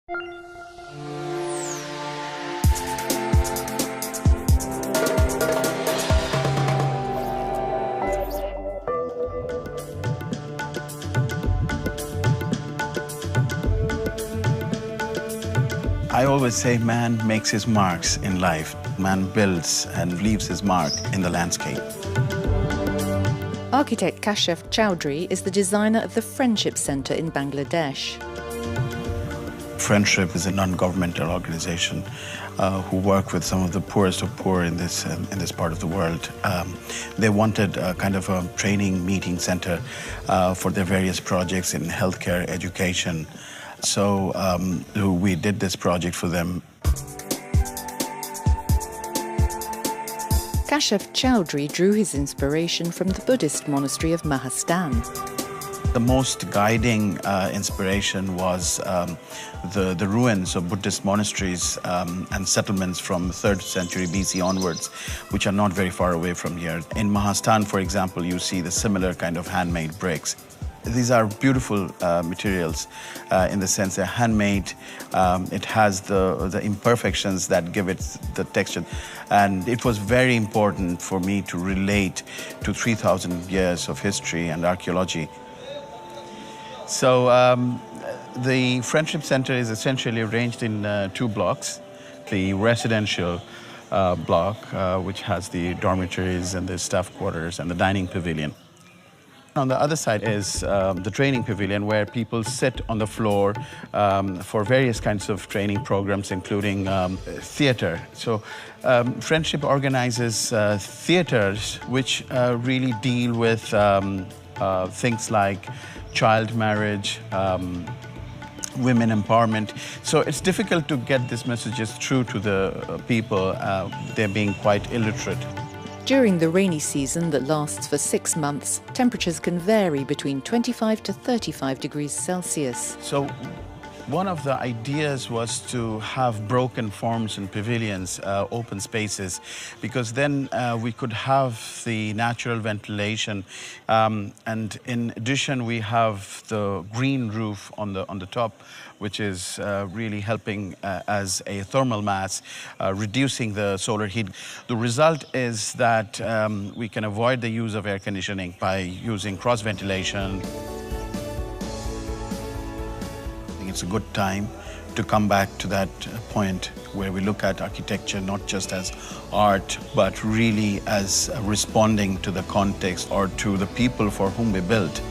I always say man makes his marks in life. Man builds and leaves his mark in the landscape. Architect Kashef Chowdhury is the designer of the Friendship Centre in Bangladesh. Friendship is a non-governmental organization who work with some of the poorest of poor in this part of the world. They wanted a kind of a training meeting center for their various projects in healthcare, education. So we did this project for them. Kashef Chowdhury drew his inspiration from the Buddhist monastery of Mahastan. The most guiding inspiration was the ruins of Buddhist monasteries and settlements from 3rd century BC onwards, which are not very far away from here. In Mahastan, for example, you see the similar kind of handmade bricks. These are beautiful materials in the sense they're handmade. It has the imperfections that give it the texture. And it was very important for me to relate to 3,000 years of history and archaeology. So the Friendship Centre is essentially arranged in 2 blocks. The residential block, which has the dormitories and the staff quarters and the dining pavilion. On the other side is the training pavilion, where people sit on the floor for various kinds of training programs, including theatre. So Friendship organizes theatres which really deal with things like child marriage, women empowerment. So it's difficult to get these messages through to the people. They're being quite illiterate. During the rainy season that lasts for 6 months, temperatures can vary between 25 to 35 degrees Celsius. So one of the ideas was to have broken forms and pavilions, open spaces, because then we could have the natural ventilation. And in addition, we have the green roof on the top, which is really helping as a thermal mass, reducing the solar heat. The result is that we can avoid the use of air conditioning by using cross ventilation. It's a good time to come back to that point where we look at architecture not just as art, but really as responding to the context or to the people for whom we built.